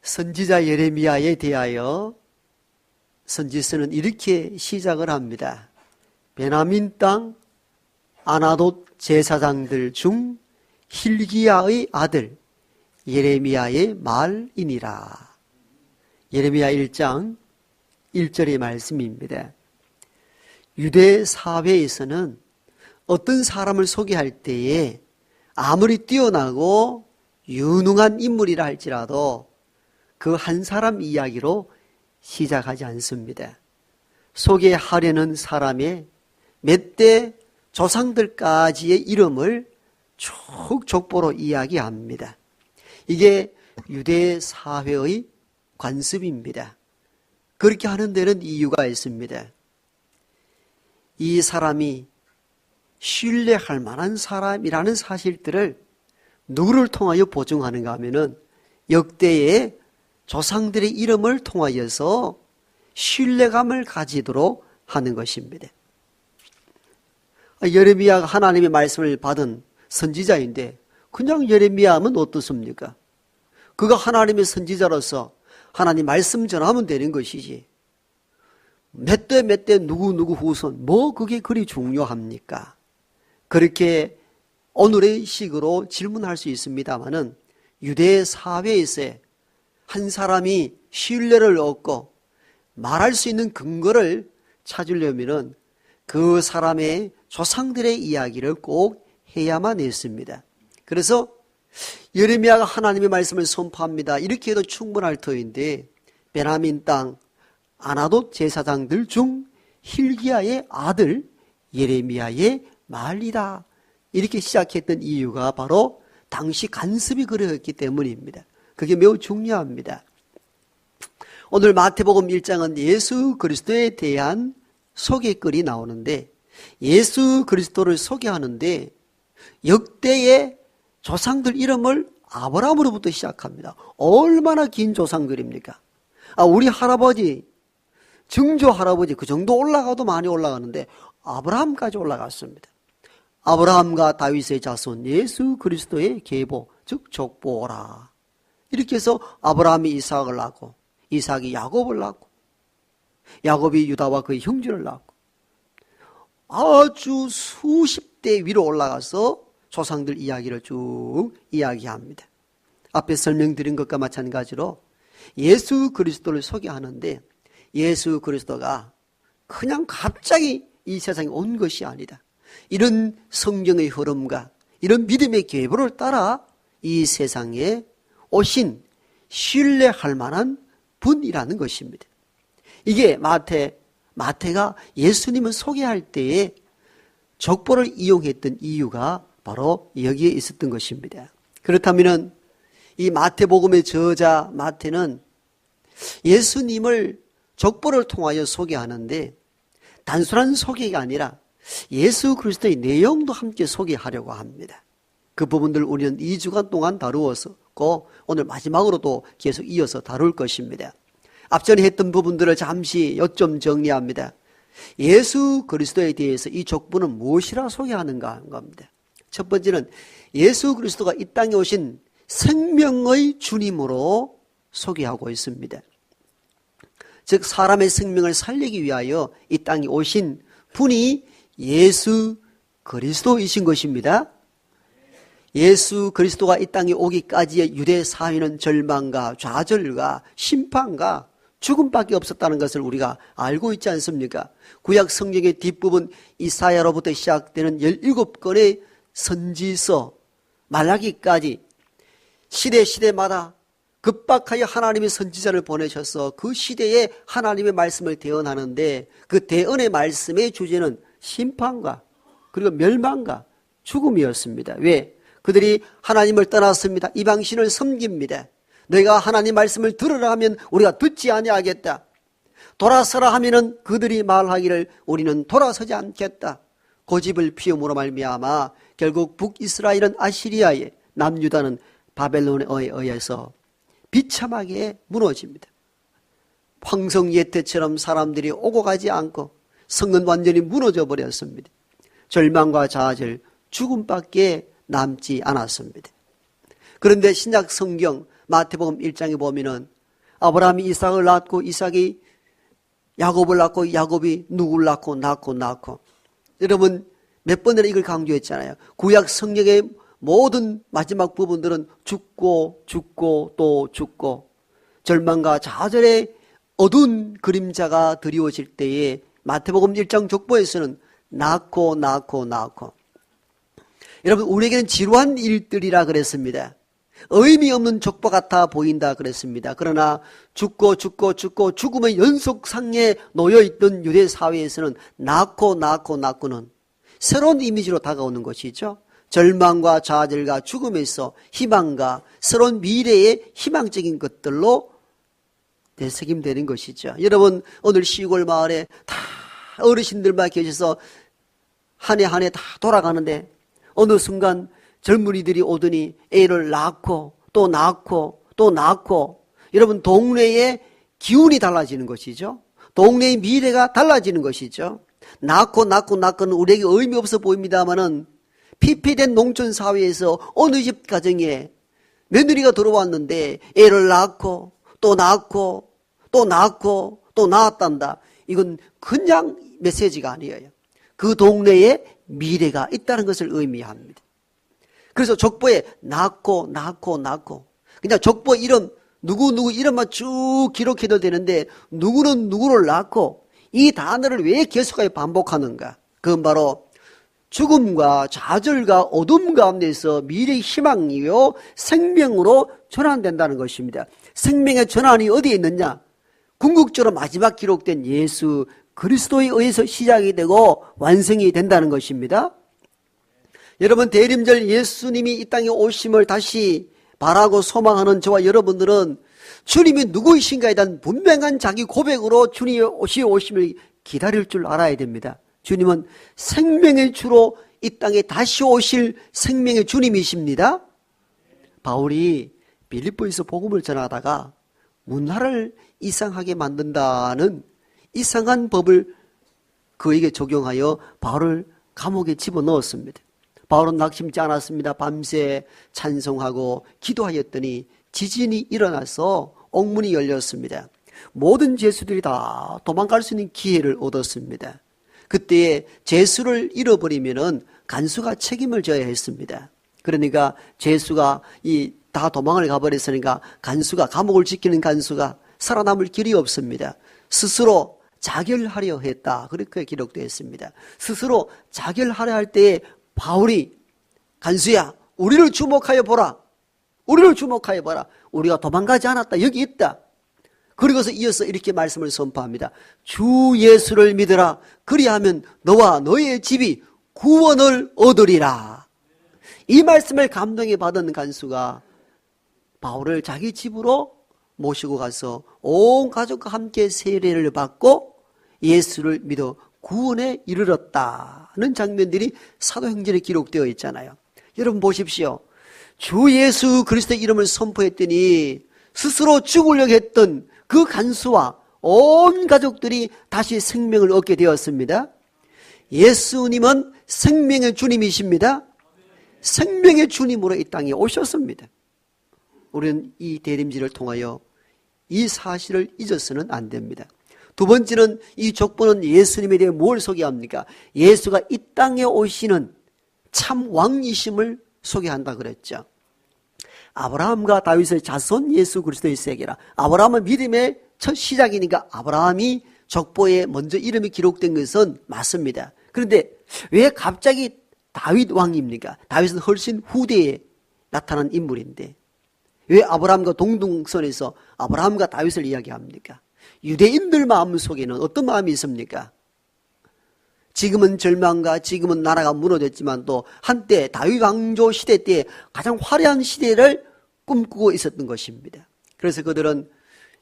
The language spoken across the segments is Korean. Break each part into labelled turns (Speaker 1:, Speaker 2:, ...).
Speaker 1: 선지자 예레미야에 대하여 선지서는 이렇게 시작을 합니다. 베냐민 땅 아나돗 제사장들 중 hil기야의 아들 예레미야의 말이니라. 예레미야 1장 1절의 말씀입니다. 유대 사회에서는 어떤 사람을 소개할 때에 아무리 뛰어나고 유능한 인물이라 할지라도 그 한 사람 이야기로 시작하지 않습니다. 소개하려는 사람의 몇 대 조상들까지의 이름을 쭉 족보로 이야기합니다. 이게 유대 사회의 관습입니다. 그렇게 하는 데는 이유가 있습니다. 이 사람이 신뢰할 만한 사람이라는 사실들을 누구를 통하여 보증하는가 하면은 역대의 조상들의 이름을 통하여서 신뢰감을 가지도록 하는 것입니다. 예레미야가 하나님의 말씀을 받은 선지자인데 그냥 예레미야 하면 어떻습니까? 그가 하나님의 선지자로서 하나님 말씀 전하면 되는 것이지. 몇 대 누구 후손 뭐 그게 그리 중요합니까? 그렇게 오늘의 식으로 질문할 수 있습니다마는 유대 사회에서 한 사람이 신뢰를 얻고 말할 수 있는 근거를 찾으려면은 그 사람의 조상들의 이야기를 꼭 해야만 했습니다. 그래서 예레미야가 하나님의 말씀을 선포합니다. 이렇게 해도 충분할 터인데 베냐민 땅 아나돗 제사장들 중 hil기야의 아들 예레미야의 말이다. 이렇게 시작했던 이유가 바로 당시 간섭이 그러했기 때문입니다. 그게 매우 중요합니다. 오늘 마태복음 1장은 예수 그리스도에 대한 소개글이 나오는데 예수 그리스도를 소개하는데 역대의 조상들 이름을 아브라함으로부터 시작합니다. 얼마나 긴 조상들입니까? 우리 할아버지, 증조 할아버지 그 정도 올라가도 많이 올라가는데 아브라함까지 올라갔습니다. 아브라함과 다윗의 자손 예수 그리스도의 계보, 즉 족보라. 이렇게 해서 아브라함이 이삭을 낳고 이삭이 야곱을 낳고 야곱이 유다와 그의 형제를 낳고 아주 수십 대 위로 올라가서 조상들 이야기를 쭉 이야기합니다. 앞에 설명드린 것과 마찬가지로 예수 그리스도를 소개하는데 예수 그리스도가 그냥 갑자기 이 세상에 온 것이 아니다. 이런 성경의 흐름과 이런 믿음의 계보를 따라 이 세상에 오신 신뢰할 만한 분이라는 것입니다. 이게 마태가 예수님을 소개할 때에 족보를 이용했던 이유가 바로 여기에 있었던 것입니다. 그렇다면 이 마태복음의 저자 마태는 예수님을 족보를 통하여 소개하는데 단순한 소개가 아니라 예수 그리스도의 내용도 함께 소개하려고 합니다. 그 부분들 우리는 2주간 동안 다루었고 오늘 마지막으로도 계속 이어서 다룰 것입니다. 앞전에 했던 부분들을 잠시 요점 정리합니다. 예수 그리스도에 대해서 이 족보는 무엇이라 소개하는가 하는 겁니다. 첫 번째는 예수 그리스도가 이 땅에 오신 생명의 주님으로 소개하고 있습니다. 즉 사람의 생명을 살리기 위하여 이 땅에 오신 분이 예수 그리스도이신 것입니다. 예수 그리스도가 이 땅에 오기까지의 유대 사회는 절망과 좌절과 심판과 죽음밖에 없었다는 것을 우리가 알고 있지 않습니까? 구약 성경의 뒷부분 이사야로부터 시작되는 17권의 선지서 말라기까지 시대마다 급박하여 하나님의 선지자를 보내셔서 그 시대에 하나님의 말씀을 대언하는데 그 대언의 말씀의 주제는 심판과 그리고 멸망과 죽음이었습니다. 왜? 그들이 하나님을 떠났습니다. 이방신을 섬깁니다. 내가 하나님 말씀을 들으라 하면 우리가 듣지 아니하겠다. 돌아서라 하면은 그들이 말하기를 우리는 돌아서지 않겠다. 고집을 피움으로 말미암아 결국 북이스라엘은 아시리아에 남유다는 바벨론에 의해서 비참하게 무너집니다. 황성예 때처럼 사람들이 오고 가지 않고 성은 완전히 무너져 버렸습니다. 절망과 좌절, 죽음밖에 남지 않았습니다. 그런데 신약 성경 마태복음 1장에 보면은 아브라함이 이삭을 낳고 이삭이 야곱을 낳고 야곱이 누구를 낳고 여러분 몇 번이나 이걸 강조했잖아요. 구약 성경의 모든 마지막 부분들은 죽고 또 죽고 절망과 좌절의 어두운 그림자가 드리워질 때에 마태복음 1장 족보에서는 낳고 여러분 우리에게는 지루한 일들이라 그랬습니다. 의미 없는 족보 같아 보인다 그랬습니다. 그러나 죽고 죽음의 연속상에 놓여있던 유대 사회에서는 낳고는 새로운 이미지로 다가오는 것이죠. 절망과 좌절과 죽음에서 희망과 새로운 미래의 희망적인 것들로 되새김되는 것이죠. 여러분 오늘 시골 마을에 다 어르신들만 계셔서 한 해 다 돌아가는데 어느 순간 젊은이들이 오더니 애를 낳고 여러분 동네의 기운이 달라지는 것이죠. 동네의 미래가 달라지는 것이죠. 낳고는 우리에게 의미 없어 보입니다만은 피폐된 농촌 사회에서 어느 집 가정에 며느리가 들어왔는데 애를 낳고 또 낳았단다. 이건 그냥 메시지가 아니에요. 그 동네에 미래가 있다는 것을 의미합니다. 그래서 족보에 낳고 그냥 족보 이름 누구 이름만 쭉 기록해도 되는데 누구는 누구를 낳고 이 단어를 왜 계속하여 반복하는가? 그건 바로 죽음과 좌절과 어둠 가운데서 미래의 희망이요 생명으로 전환된다는 것입니다. 생명의 전환이 어디에 있느냐? 궁극적으로 마지막 기록된 예수 그리스도에 의해서 시작이 되고 완성이 된다는 것입니다. 여러분 대림절 예수님이 이 땅에 오심을 다시 바라고 소망하는 저와 여러분들은 주님이 누구이신가에 대한 분명한 자기 고백으로 주님의 오심을 기다릴 줄 알아야 됩니다. 주님은 생명의 주로 이 땅에 다시 오실 생명의 주님이십니다. 바울이 빌립보에서 복음을 전하다가 문화를 이상하게 만든다는 이상한 법을 그에게 적용하여 바울을 감옥에 집어넣었습니다. 바울은 낙심치 않았습니다. 밤새 찬송하고 기도하였더니 지진이 일어나서 옥문이 열렸습니다. 모든 죄수들이 다 도망갈 수 있는 기회를 얻었습니다. 그때에 죄수를 잃어버리면은 간수가 책임을 져야 했습니다. 그러니까 죄수가 다 도망을 가버렸으니까 간수가 감옥을 지키는 간수가 살아남을 길이 없습니다. 스스로 자결하려 했다. 그렇게 기록되어 있습니다. 스스로 자결하려 할 때에 바울이 간수야 우리를 주목하여 보라. 우리가 도망가지 않았다. 여기 있다. 그리고서 이어서 이렇게 말씀을 선포합니다. 주 예수를 믿으라. 그리하면 너와 너의 집이 구원을 얻으리라. 이 말씀을 감동에 받은 간수가 바울을 자기 집으로 모시고 가서 온 가족과 함께 세례를 받고 예수를 믿어 구원에 이르렀다는 장면들이 사도행전에 기록되어 있잖아요. 여러분 보십시오. 주 예수 그리스도의 이름을 선포했더니 스스로 죽으려고 했던 그 간수와 온 가족들이 다시 생명을 얻게 되었습니다. 예수님은 생명의 주님이십니다. 생명의 주님으로 이 땅에 오셨습니다. 우리는 이 대림지를 통하여 이 사실을 잊어서는 안 됩니다. 두 번째는 이 족보는 예수님에 대해 뭘 소개합니까? 예수가 이 땅에 오시는 참 왕이심을 소개한다 그랬죠. 아브라함과 다윗의 자손 예수 그리스도의 세계라. 아브라함은 믿음의 첫 시작이니까 아브라함이 족보에 먼저 이름이 기록된 것은 맞습니다. 그런데 왜 갑자기 다윗 왕입니까? 다윗은 훨씬 후대에 나타난 인물인데 왜 아브라함과 동등선에서 아브라함과 다윗을 이야기합니까? 유대인들 마음 속에는 어떤 마음이 있습니까? 지금은 절망과 지금은 나라가 무너졌지만 또 한때 다윗 왕조 시대 때 가장 화려한 시대를 꿈꾸고 있었던 것입니다. 그래서 그들은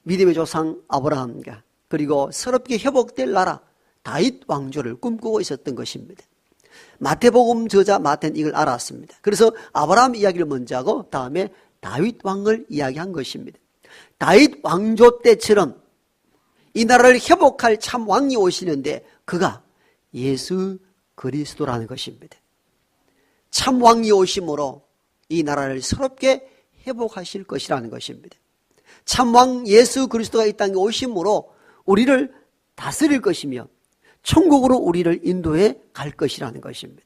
Speaker 1: 믿음의 조상 아브라함과 그리고 새롭게 회복될 나라 다윗 왕조를 꿈꾸고 있었던 것입니다. 마태복음 저자 마태는 이걸 알았습니다. 그래서 아브라함 이야기를 먼저 하고 다음에 다윗 왕을 이야기한 것입니다. 다윗 왕조 때처럼 이 나라를 회복할 참 왕이 오시는데 그가 예수 그리스도라는 것입니다. 참 왕이 오심으로 이 나라를 새롭게 회복하실 것이라는 것입니다. 참왕 예수 그리스도가 이 땅에 오심으로 우리를 다스릴 것이며 천국으로 우리를 인도해 갈 것이라는 것입니다.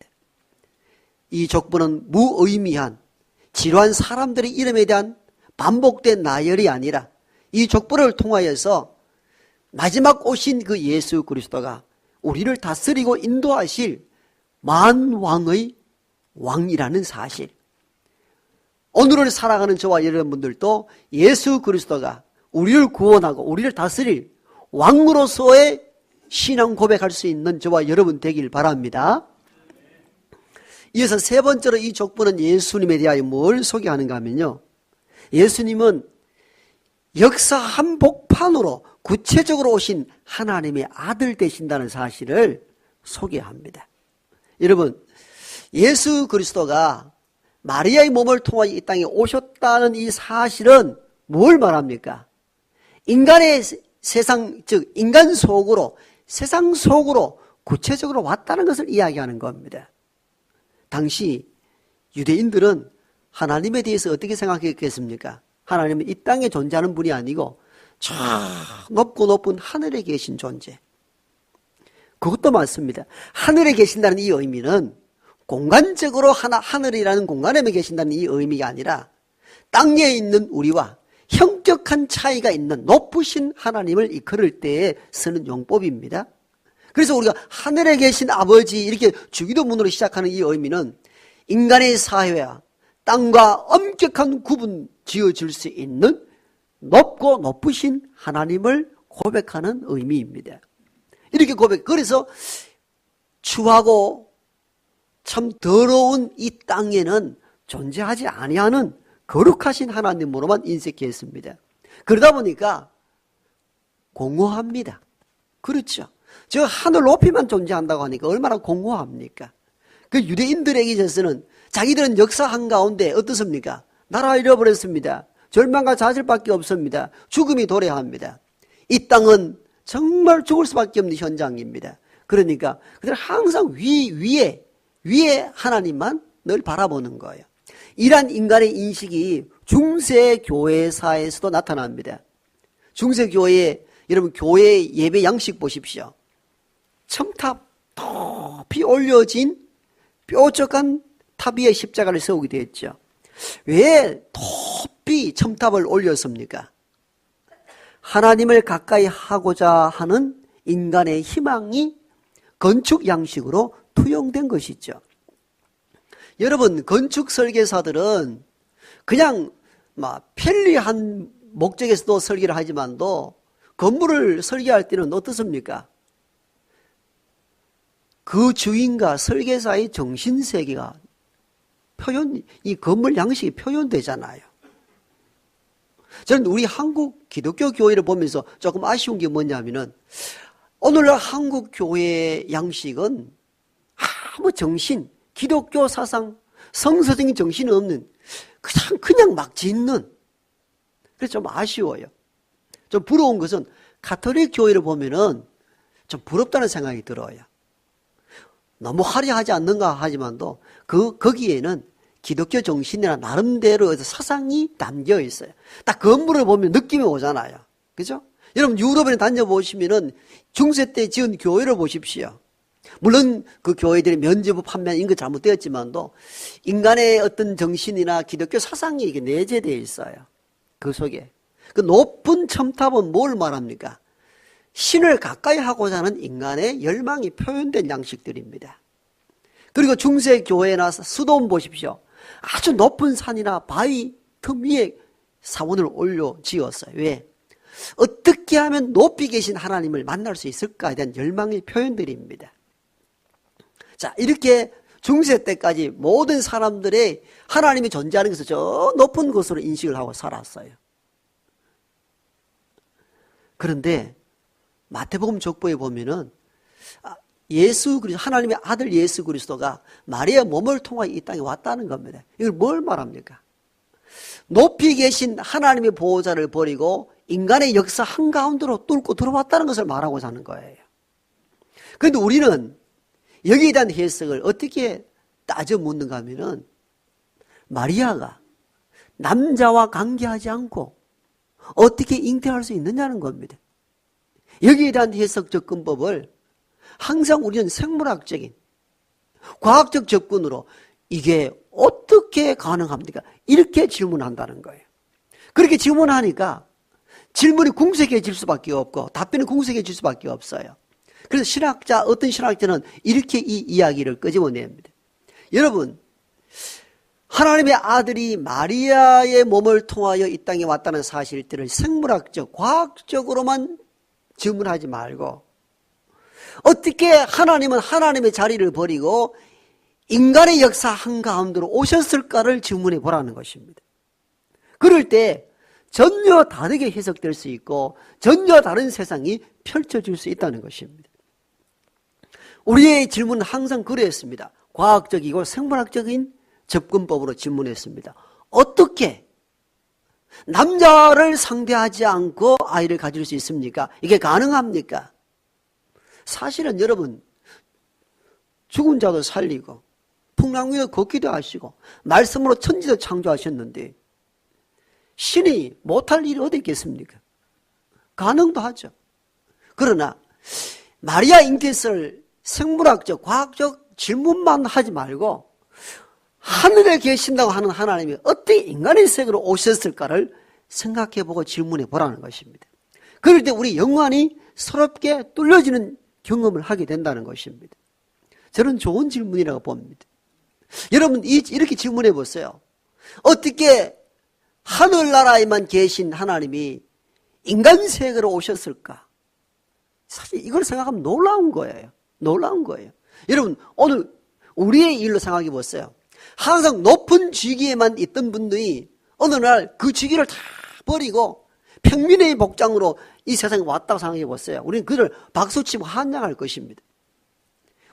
Speaker 1: 이 족보는 무의미한 지루한 사람들의 이름에 대한 반복된 나열이 아니라 이 족보를 통하여서 마지막 오신 그 예수 그리스도가 우리를 다스리고 인도하실 만왕의 왕이라는 사실. 오늘을 살아가는 저와 여러분들도 예수 그리스도가 우리를 구원하고 우리를 다스릴 왕으로서의 신앙 고백할 수 있는 저와 여러분 되길 바랍니다. 이어서 세 번째로 이 족보는 예수님에 대하여 뭘 소개하는가 하면요, 예수님은 역사 한복판으로 구체적으로 오신 하나님의 아들 되신다는 사실을 소개합니다. 여러분, 예수 그리스도가 마리아의 몸을 통하여 이 땅에 오셨다는 이 사실은 뭘 말합니까? 인간의 세상, 즉 인간 속으로, 세상 속으로 구체적으로 왔다는 것을 이야기하는 겁니다. 당시 유대인들은 하나님에 대해서 어떻게 생각했겠습니까? 하나님은 이 땅에 존재하는 분이 아니고 저 높고 높은 하늘에 계신 존재. 그것도 맞습니다. 하늘에 계신다는 이 의미는 공간적으로 하늘이라는 공간에 계신다는 이 의미가 아니라 땅에 있는 우리와 형격한 차이가 있는 높으신 하나님을 이끌을 때에 쓰는 용법입니다. 그래서 우리가 하늘에 계신 아버지 이렇게 주기도문으로 시작하는 이 의미는 인간의 사회와 땅과 엄격한 구분 지어줄 수 있는 높고 높으신 하나님을 고백하는 의미입니다. 이렇게 그래서 추하고 참 더러운 이 땅에는 존재하지 아니하는 거룩하신 하나님으로만 인식했습니다. 그러다 보니까 공허합니다. 그렇죠. 저 하늘 높이만 존재한다고 하니까 얼마나 공허합니까? 그 유대인들에게 있어서는 자기들은 역사 한가운데 어떻습니까? 나라 잃어버렸습니다. 절망과 좌절밖에 없습니다. 죽음이 도래합니다. 이 땅은 정말 죽을 수밖에 없는 현장입니다. 그러니까 그들은 항상 위에 하나님만 늘 바라보는 거예요. 이러한 인간의 인식이 중세교회사에서도 나타납니다. 중세교회, 여러분 교회 예배 양식 보십시오. 첨탑 높이 올려진 뾰족한 탑 위에 십자가를 세우게 되었죠. 왜 높이 첨탑을 올렸습니까? 하나님을 가까이 하고자 하는 인간의 희망이 건축 양식으로 투영된 것이죠. 여러분, 건축 설계사들은 그냥 편리한 목적에서도 설계를 하지만도 건물을 설계할 때는 어떻습니까? 그 주인과 설계사의 정신세계가 이 건물 양식이 표현되잖아요. 저는 우리 한국 기독교 교회를 보면서 조금 아쉬운 게 뭐냐면은 오늘날 한국 교회 양식은 아무 기독교 사상, 성서적인 정신이 없는 그냥 막 짓는, 그래서 좀 아쉬워요. 좀 부러운 것은 가톨릭 교회를 보면은 좀 부럽다는 생각이 들어요. 너무 화려하지 않는가 하지만도 거기에는 기독교 정신이나 나름대로 사상이 담겨 있어요. 딱 건물을 보면 느낌이 오잖아요. 그죠? 여러분 유럽에 다녀보시면은 중세 때 지은 교회를 보십시오. 물론 그 교회들이 면제부 판매한 인거 잘못되었지만도 인간의 어떤 정신이나 기독교 사상이 이게 내재되어 있어요. 그 속에. 그 높은 첨탑은 뭘 말합니까? 신을 가까이 하고자 하는 인간의 열망이 표현된 양식들입니다. 그리고 중세 교회나 수도원 보십시오. 아주 높은 산이나 바위 틈 위에 사원을 올려 지었어요. 왜? 어떻게 하면 높이 계신 하나님을 만날 수 있을까에 대한 열망의 표현들입니다. 자, 이렇게 중세 때까지 모든 사람들의 하나님이 존재하는 것을 저 높은 곳으로 인식을 하고 살았어요. 그런데 마태복음 족보에 보면은 하나님의 아들 예수 그리스도가 마리아 몸을 통하여 이 땅에 왔다는 겁니다. 이걸 뭘 말합니까? 높이 계신 하나님의 보호자를 버리고 인간의 역사 한가운데로 뚫고 들어왔다는 것을 말하고자 하는 거예요. 그런데 우리는 여기에 대한 해석을 어떻게 따져 묻는가 하면은 마리아가 남자와 관계하지 않고 어떻게 잉태할 수 있느냐는 겁니다. 여기에 대한 해석 접근법을 항상 우리는 생물학적인 과학적 접근으로 이게 어떻게 가능합니까? 이렇게 질문한다는 거예요. 그렇게 질문하니까 질문이 궁색해질 수밖에 없고 답변이 궁색해질 수밖에 없어요. 그래서 어떤 신학자는 이렇게 이 이야기를 끄집어냅니다. 여러분, 하나님의 아들이 마리아의 몸을 통하여 이 땅에 왔다는 사실들을 생물학적, 과학적으로만 질문하지 말고 어떻게 하나님은 하나님의 자리를 버리고 인간의 역사 한가운데로 오셨을까를 질문해 보라는 것입니다. 그럴 때 전혀 다르게 해석될 수 있고 전혀 다른 세상이 펼쳐질 수 있다는 것입니다. 우리의 질문은 항상 그랬습니다. 과학적이고 생물학적인 접근법으로 질문했습니다. 어떻게 남자를 상대하지 않고 아이를 가질 수 있습니까? 이게 가능합니까? 사실은 여러분, 죽은 자도 살리고 풍랑 위에 걷기도 하시고 말씀으로 천지도 창조하셨는데 신이 못할 일이 어디 있겠습니까? 가능도 하죠. 그러나 마리아 잉태설 생물학적, 과학적 질문만 하지 말고 하늘에 계신다고 하는 하나님이 어떻게 인간의 세계로 오셨을까를 생각해보고 질문해 보라는 것입니다. 그럴 때 우리 영혼이 새롭게 뚫려지는 경험을 하게 된다는 것입니다. 저는 좋은 질문이라고 봅니다. 여러분 이렇게 질문해 보세요. 어떻게 하늘나라에만 계신 하나님이 인간 세계로 오셨을까? 사실 이걸 생각하면 놀라운 거예요. 놀라운 거예요. 여러분 오늘 우리의 일로 생각해 보세요. 항상 높은 직위에만 있던 분들이 어느 날 그 직위를 다 버리고 평민의 복장으로 이 세상에 왔다고 생각해 보세요. 우리는 그를 박수치고 환영할 것입니다.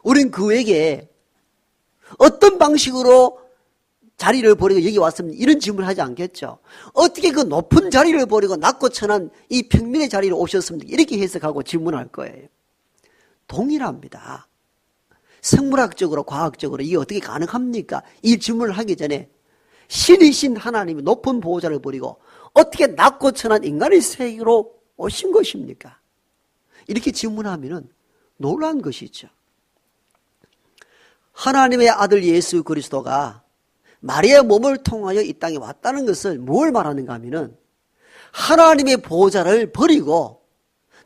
Speaker 1: 우리는 그에게 어떤 방식으로 자리를 버리고 여기 왔으면 이런 질문을 하지 않겠죠. 어떻게 그 높은 자리를 버리고 낮고 천한 이 평민의 자리로 오셨습니까? 이렇게 해석하고 질문할 거예요. 동일합니다. 생물학적으로 과학적으로 이게 어떻게 가능합니까? 이 질문을 하기 전에 신이신 하나님이 높은 보호자를 버리고 어떻게 낮고 천한 인간의 세계로 오신 것입니까? 이렇게 질문하면 놀라운 것이죠. 하나님의 아들 예수 그리스도가 마리아의 몸을 통하여 이 땅에 왔다는 것을 뭘 말하는가 하면은 하나님의 보호자를 버리고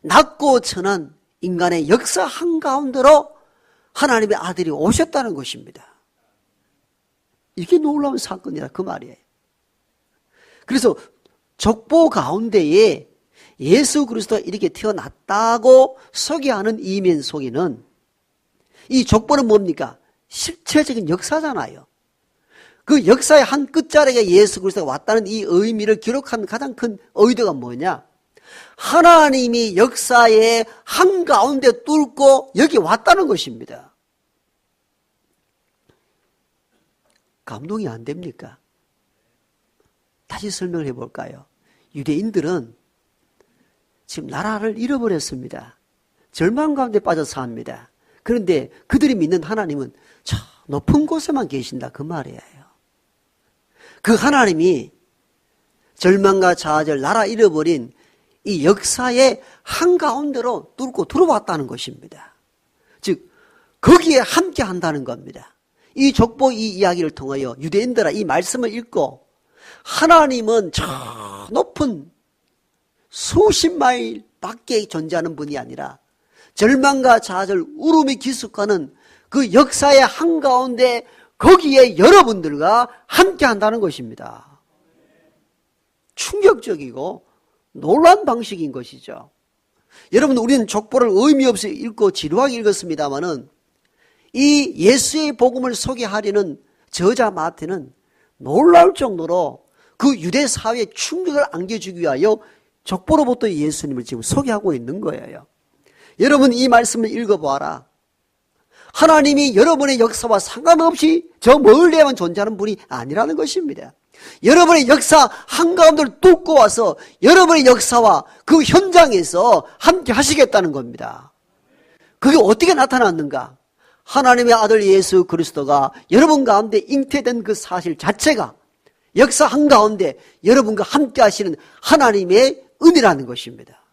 Speaker 1: 낮고 천한 인간의 역사 한가운데로 하나님의 아들이 오셨다는 것입니다. 이게 놀라운 사건이라 그 말이에요. 그래서 족보 가운데에 예수 그리스도가 이렇게 태어났다고 소개하는 이면 속에는 이 족보는 뭡니까? 실체적인 역사잖아요. 그 역사의 한 끝자락에 예수 그리스도가 왔다는 이 의미를 기록한 가장 큰 의도가 뭐냐? 하나님이 역사의 한가운데 뚫고 여기 왔다는 것입니다. 감동이 안 됩니까? 다시 설명을 해볼까요? 유대인들은 지금 나라를 잃어버렸습니다. 절망 가운데 빠져 삽니다. 그런데 그들이 믿는 하나님은 저 높은 곳에만 계신다 그 말이에요. 그 하나님이 절망과 좌절, 나라 잃어버린 이 역사의 한가운데로 뚫고 들어왔다는 것입니다. 즉 거기에 함께 한다는 겁니다. 이 족보 이 이야기를 통하여 유대인들아 이 말씀을 읽고 하나님은 저 높은 수십 마일 밖에 존재하는 분이 아니라 절망과 좌절, 울음이 기숙하는 그 역사의 한가운데 거기에 여러분들과 함께 한다는 것입니다. 충격적이고 놀라운 방식인 것이죠. 여러분 우리는 족보를 의미 없이 읽고 지루하게 읽었습니다마는 이 예수의 복음을 소개하려는 저자 마태는 놀라울 정도로 그 유대 사회에 충격을 안겨주기 위하여 족보로부터 예수님을 지금 소개하고 있는 거예요. 여러분 이 말씀을 읽어보아라. 하나님이 여러분의 역사와 상관없이 저 멀리에만 존재하는 분이 아니라는 것입니다. 여러분의 역사 한가운데를 뚫고 와서 여러분의 역사와 그 현장에서 함께 하시겠다는 겁니다. 그게 어떻게 나타났는가? 하나님의 아들 예수 그리스도가 여러분 가운데 잉태된 그 사실 자체가 역사 한가운데 여러분과 함께 하시는 하나님의 은혜라는 것입니다.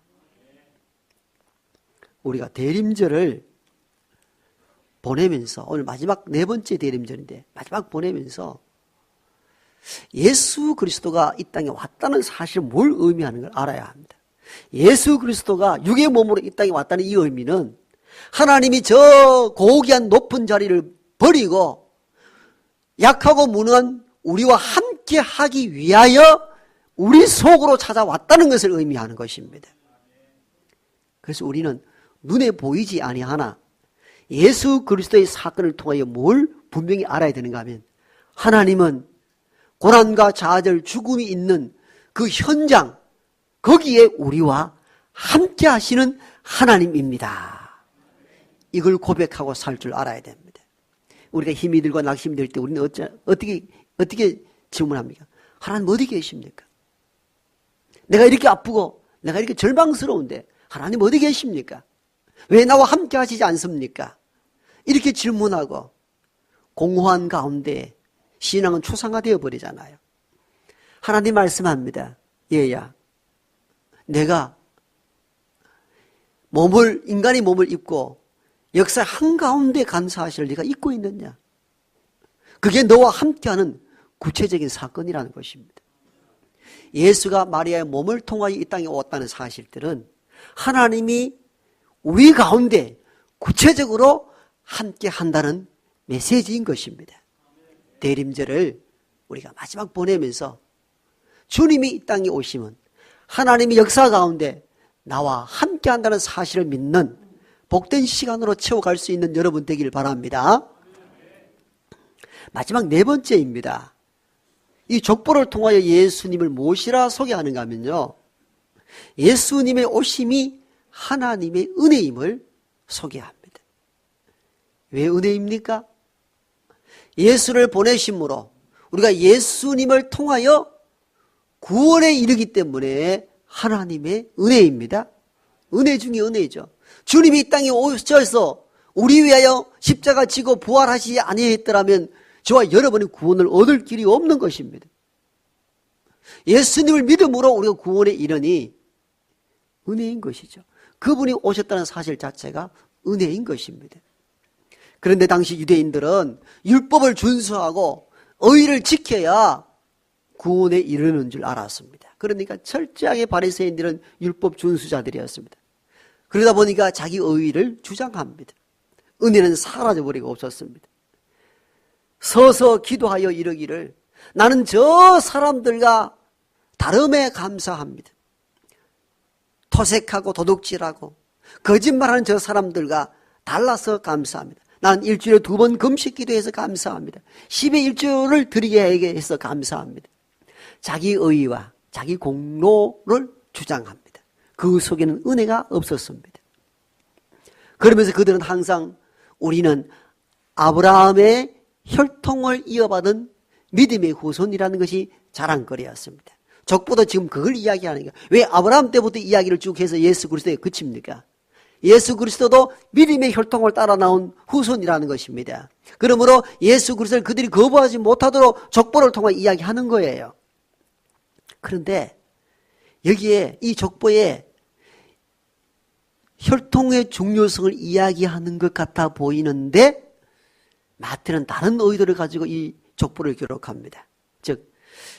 Speaker 1: 우리가 대림절을 보내면서, 오늘 마지막 네 번째 대림절인데 마지막 보내면서 예수 그리스도가 이 땅에 왔다는 사실을 뭘 의미하는 걸 알아야 합니다. 예수 그리스도가 육의 몸으로 이 땅에 왔다는 이 의미는 하나님이 저 고귀한 높은 자리를 버리고 약하고 무능한 우리와 함께 하기 위하여 우리 속으로 찾아왔다는 것을 의미하는 것입니다. 그래서 우리는 눈에 보이지 아니하나 예수 그리스도의 사건을 통하여 뭘 분명히 알아야 되는가 하면, 하나님은 고난과 좌절, 죽음이 있는 그 현장, 거기에 우리와 함께 하시는 하나님입니다. 이걸 고백하고 살 줄 알아야 됩니다. 우리가 힘이 들고 낙심이 들 때 우리는 어떻게 질문합니까? 하나님 어디 계십니까? 내가 이렇게 아프고 내가 이렇게 절망스러운데 하나님 어디 계십니까? 왜 나와 함께 하시지 않습니까? 이렇게 질문하고 공허한 가운데 신앙은 초상화되어 버리잖아요. 하나님 말씀합니다. 얘야, 내가 인간의 몸을 입고 역사 한가운데 감사하실 네가 잊고 있느냐? 그게 너와 함께하는 구체적인 사건이라는 것입니다. 예수가 마리아의 몸을 통하여 이 땅에 왔다는 사실들은 하나님이 우리 가운데 구체적으로 함께 한다는 메시지인 것입니다. 대림절을 우리가 마지막 보내면서 주님이 이 땅에 오시면 하나님이 역사 가운데 나와 함께 한다는 사실을 믿는 복된 시간으로 채워갈 수 있는 여러분 되길 바랍니다. 마지막 네 번째입니다. 이 족보를 통하여 예수님을 무엇이라 소개하는가 하면요, 예수님의 오심이 하나님의 은혜임을 소개합니다. 왜 은혜입니까? 예수를 보내심으로 우리가 예수님을 통하여 구원에 이르기 때문에 하나님의 은혜입니다. 은혜 중에 은혜죠. 주님이 이 땅에 오셔서 우리 위하여 십자가 지고 부활하시지 아니했더라면 저와 여러분이 구원을 얻을 길이 없는 것입니다. 예수님을 믿음으로 우리가 구원에 이르니 은혜인 것이죠. 그분이 오셨다는 사실 자체가 은혜인 것입니다. 그런데 당시 유대인들은 율법을 준수하고 의를 지켜야 구원에 이르는 줄 알았습니다. 그러니까 철저하게 바리새인들은 율법 준수자들이었습니다. 그러다 보니까 자기 의의를 주장합니다. 은혜는 사라져버리고 없었습니다. 서서 기도하여 이르기를 나는 저 사람들과 다름에 감사합니다. 토색하고 도둑질하고 거짓말하는 저 사람들과 달라서 감사합니다. 나는 일주일에 2번 금식 기도해서 감사합니다. 10의 1조를 드리게 해서 감사합니다. 자기 의의와 자기 공로를 주장합니다. 그 속에는 은혜가 없었습니다. 그러면서 그들은 항상 우리는 아브라함의 혈통을 이어받은 믿음의 후손이라는 것이 자랑거리였습니다. 적보도 지금 그걸 이야기하는 거예요. 왜 아브라함 때부터 이야기를 쭉 해서 예수 그리스도에 그칩니까? 예수 그리스도도 믿음의 혈통을 따라 나온 후손이라는 것입니다. 그러므로 예수 그리스도를 그들이 거부하지 못하도록 족보를 통해 이야기하는 거예요. 그런데 여기에 이 족보에 혈통의 중요성을 이야기하는 것 같아 보이는데 마태는 다른 의도를 가지고 이 족보를 기록합니다. 즉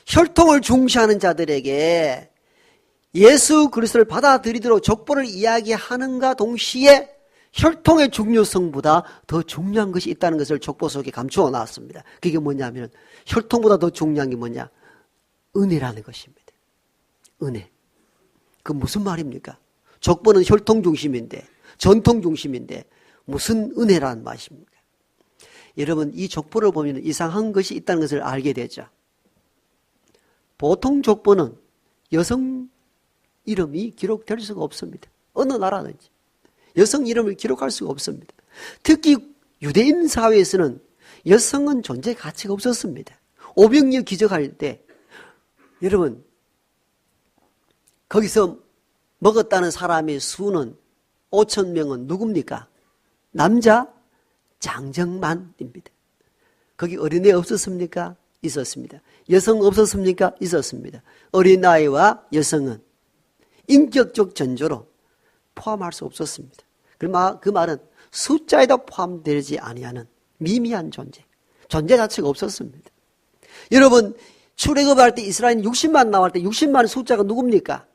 Speaker 1: 혈통을 중시하는 자들에게 예수 그리스도를 받아들이도록 족보를 이야기하는가 동시에 혈통의 중요성보다 더 중요한 것이 있다는 것을 족보 속에 감추어 놨습니다. 그게 뭐냐면 혈통보다 더 중요한 게 뭐냐? 은혜라는 것입니다. 은혜. 그 무슨 말입니까? 족보는 혈통 중심인데 전통 중심인데 무슨 은혜라는 말입니까? 여러분 이 족보를 보면 이상한 것이 있다는 것을 알게 되죠. 보통 족보는 여성 이름이 기록될 수가 없습니다. 어느 나라든지 여성 이름을 기록할 수가 없습니다. 특히 유대인 사회에서는 여성은 존재 가치가 없었습니다. 오병이어 기적할 때 여러분 거기서 먹었다는 사람의 수는 5,000명은 누굽니까? 남자 장정만입니다. 거기 어린애 없었습니까? 있었습니다. 여성 없었습니까? 있었습니다. 어린아이와 여성은 인격적 전조로 포함할 수 없었습니다. 그 말은 숫자에도 포함되지 아니하는 미미한 존재 자체가 없었습니다. 여러분, 출애굽할 때 이스라엘 60만 나올 때 60만의 숫자가 누굽니까?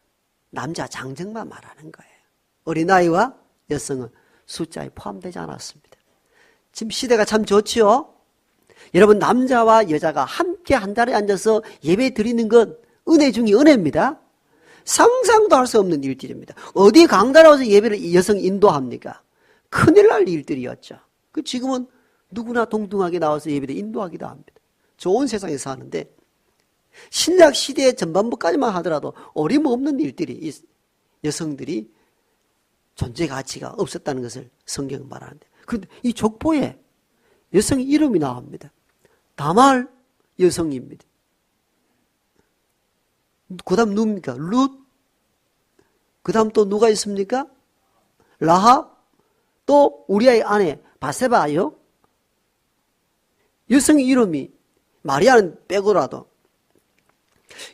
Speaker 1: 남자 장정만 말하는 거예요. 어린아이와 여성은 숫자에 포함되지 않았습니다. 지금 시대가 참 좋지요? 여러분, 남자와 여자가 함께 한 자리에 앉아서 예배 드리는 건 은혜 중에 은혜입니다. 상상도 할 수 없는 일들입니다. 어디 강단에 와서 예배를 여성 인도합니까? 큰일 날 일들이었죠. 지금은 누구나 동등하게 나와서 예배를 인도하기도 합니다. 좋은 세상에 사는데 신약 시대의 전반부까지만 하더라도 어림없는 일들이 여성들이 존재 가치가 없었다는 것을 성경은 말하는데, 그런데 이 족보에 여성 이름이 나옵니다. 다말 여성입니다. 그 다음 누굽니까? 룻. 그 다음 또 누가 있습니까? 라합. 또 우리아의 아내 바세바요. 여성의 이름이, 마리아는 빼고라도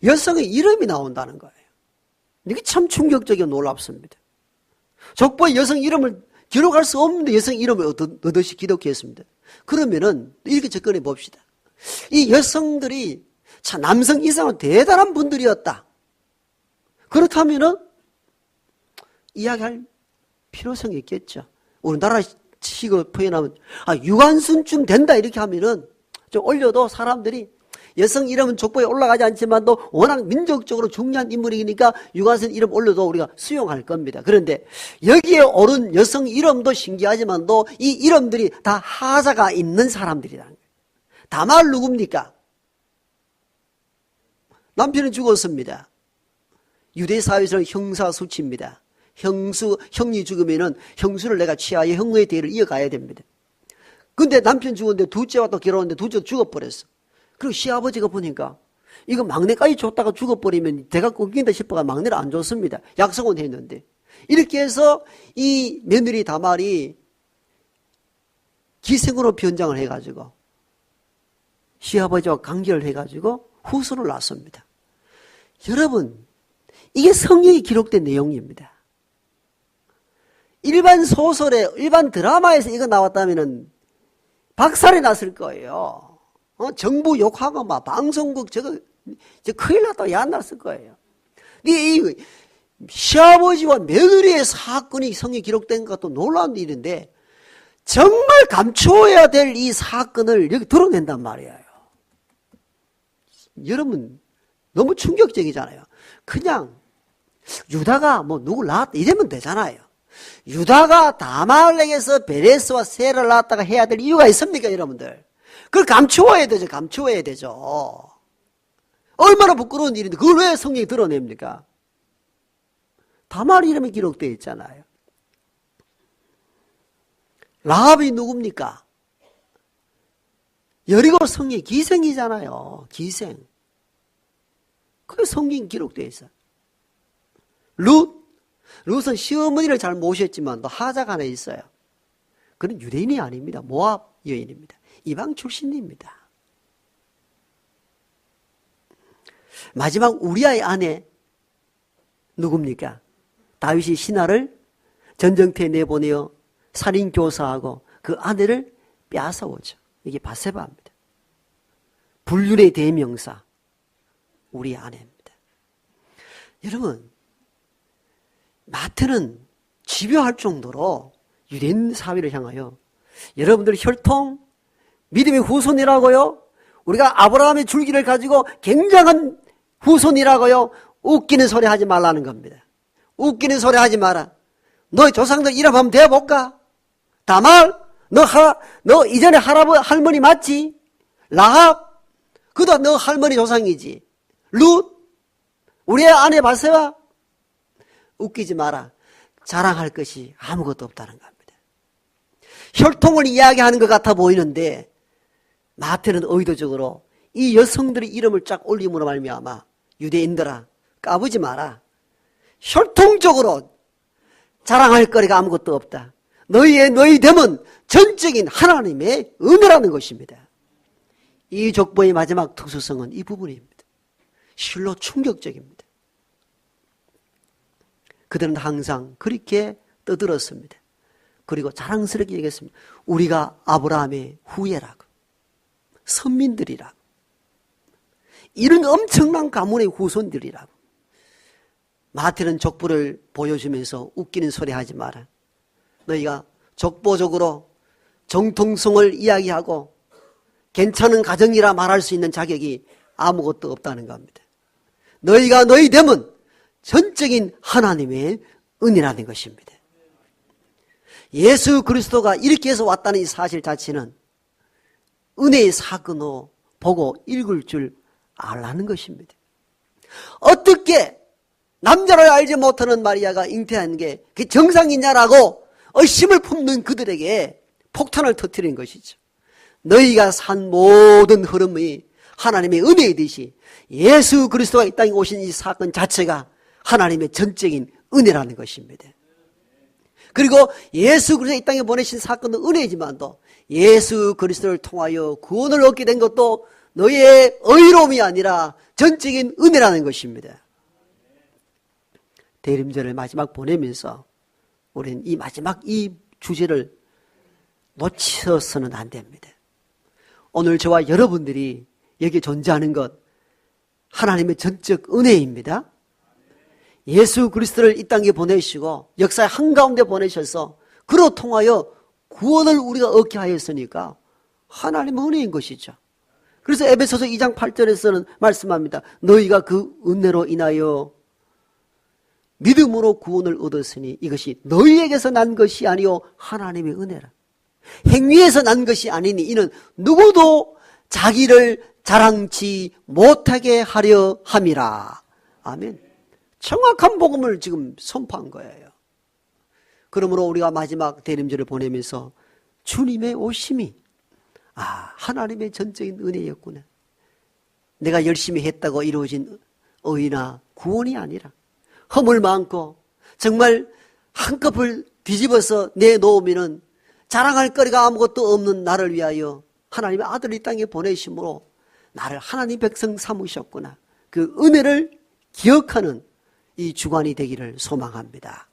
Speaker 1: 여성의 이름이 나온다는 거예요. 이게 참 충격적이고 놀랍습니다. 족보에 여성 이름을 기록할 수 없는데 여성 이름을 어듯이 기록했습니다. 그러면은 이렇게 접근해 봅시다. 이 여성들이 참 남성 이상은 대단한 분들이었다. 그렇다면은 이야기할 필요성이 있겠죠. 우리나라 식으로 표현하면 유관순쯤 된다 이렇게 하면은 좀 올려도 사람들이 여성 이름은 족보에 올라가지 않지만도 워낙 민족적으로 중요한 인물이니까 유관순 이름 올려도 우리가 수용할 겁니다. 그런데 여기에 오른 여성 이름도 신기하지만도 이 이름들이 다 하자가 있는 사람들이라는 거예요. 다말 누굽니까? 남편은 죽었습니다. 유대 사회에서는 형사수치입니다. 형이 죽으면은 형수를 내가 취하여 형의 대를 이어가야 됩니다. 근데 남편 죽었는데 둘째와 또 결혼했는데 둘째도 죽어버렸어. 그리고 시아버지가 보니까 이거 막내까지 줬다가 죽어버리면 대가 끊긴다 싶어가 막내를 안 줬습니다. 약속은 했는데. 이렇게 해서 이 며느리 다말이 기생으로 변장을 해가지고 시아버지와 관계를 해가지고 후손을 낳습니다. 여러분, 이게 성경에 기록된 내용입니다. 일반 소설에, 일반 드라마에서 이거 나왔다면은 박살이 났을 거예요. 정부 욕하고 막 방송국 저거 큰일 났다고 야안 났을 거예요. 이 시아버지와 며느리의 사건이 성경에 기록된 것도 놀라운 일인데 정말 감추어야 될 이 사건을 여기 드러낸단 말이에요. 여러분 너무 충격적이잖아요. 그냥 유다가 뭐 누굴 낳았다 이러면 되잖아요. 유다가 다말렉에서 베레스와 세라를 낳았다가 해야 될 이유가 있습니까, 여러분들? 그걸 감추어야 되죠. 감추어야 되죠. 얼마나 부끄러운 일인데 그걸 왜 성경이 드러냅니까? 다말 이름이 기록되어 있잖아요. 라합이 누굽니까? 여리고 성의 기생이잖아요. 기생. 그게 성경이 기록되어 있어요. 룻은 시어머니를 잘 모셨지만 또 하자가 하나 있어요. 그는 유대인이 아닙니다. 모압 여인입니다. 이방 출신입니다. 마지막 우리아의 아내 누굽니까? 다윗이 신하를 전쟁터에 내보내어 살인교사하고 그 아내를 빼앗아오죠. 이게 바세바입니다. 불륜의 대명사 우리 아내입니다. 여러분, 마태는 집요할 정도로 유대인 사회를 향하여 여러분들 혈통, 믿음의 후손이라고요? 우리가 아브라함의 줄기를 가지고 굉장한 후손이라고요? 웃기는 소리 하지 말라는 겁니다. 웃기는 소리 하지 마라. 너희 조상들 이름 한번 대볼까? 다말, 너 이전에 할머니 맞지? 라합, 그도 너 할머니 조상이지. 룻, 우리의 아내 바세바. 웃기지 마라. 자랑할 것이 아무것도 없다는 겁니다. 혈통을 이야기하는 것 같아 보이는데 마태는 의도적으로 이 여성들의 이름을 쫙 올림으로 말미암아 유대인들아 까부지 마라. 혈통적으로 자랑할 거리가 아무것도 없다. 너희 됨은 전적인 하나님의 은혜라는 것입니다. 이 족보의 마지막 특수성은 이 부분입니다. 실로 충격적입니다. 그들은 항상 그렇게 떠들었습니다. 그리고 자랑스럽게 얘기했습니다. 우리가 아브라함의 후예라고, 선민들이라고, 이런 엄청난 가문의 후손들이라고. 마태는 족보를 보여주면서 웃기는 소리 하지 마라. 너희가 족보적으로 정통성을 이야기하고 괜찮은 가정이라 말할 수 있는 자격이 아무것도 없다는 겁니다. 너희가 너희 됨은 전적인 하나님의 은혜라는 것입니다. 예수 그리스도가 이렇게 해서 왔다는 이 사실 자체는 은혜의 사건으로 보고 읽을 줄 알라는 것입니다. 어떻게 남자를 알지 못하는 마리아가 잉태한 게 그게 정상이냐라고 의심을 품는 그들에게 폭탄을 터뜨린 것이죠. 너희가 산 모든 흐름이 하나님의 은혜이듯이 예수 그리스도가 이 땅에 오신 이 사건 자체가 하나님의 전적인 은혜라는 것입니다. 그리고 예수 그리스도 이 땅에 보내신 사건은 은혜이지만도 예수 그리스도를 통하여 구원을 얻게 된 것도 너희의 의로움이 아니라 전적인 은혜라는 것입니다. 대림절을 마지막 보내면서 우리는 이 마지막 이 주제를 놓쳐서는 안 됩니다. 오늘 저와 여러분들이 여기 존재하는 것 하나님의 전적 은혜입니다. 예수 그리스도를 이 땅에 보내시고 역사의 한가운데 보내셔서 그로 통하여 구원을 우리가 얻게 하였으니까 하나님의 은혜인 것이죠. 그래서 에베소서 2장 8절에서는 말씀합니다. 너희가 그 은혜로 인하여 믿음으로 구원을 얻었으니 이것이 너희에게서 난 것이 아니요 하나님의 은혜라. 행위에서 난 것이 아니니 이는 누구도 자기를 자랑치 못하게 하려 함이라. 아멘. 정확한 복음을 지금 선포한 거예요. 그러므로 우리가 마지막 대림절을 보내면서 주님의 오심이 하나님의 전적인 은혜였구나. 내가 열심히 했다고 이루어진 의나 구원이 아니라 허물 많고 정말 한꺼풀 뒤집어서 내놓으면은 자랑할 거리가 아무것도 없는 나를 위하여 하나님의 아들을 이 땅에 보내심으로 나를 하나님 백성 삼으셨구나. 그 은혜를 기억하는 이 주간이 되기를 소망합니다.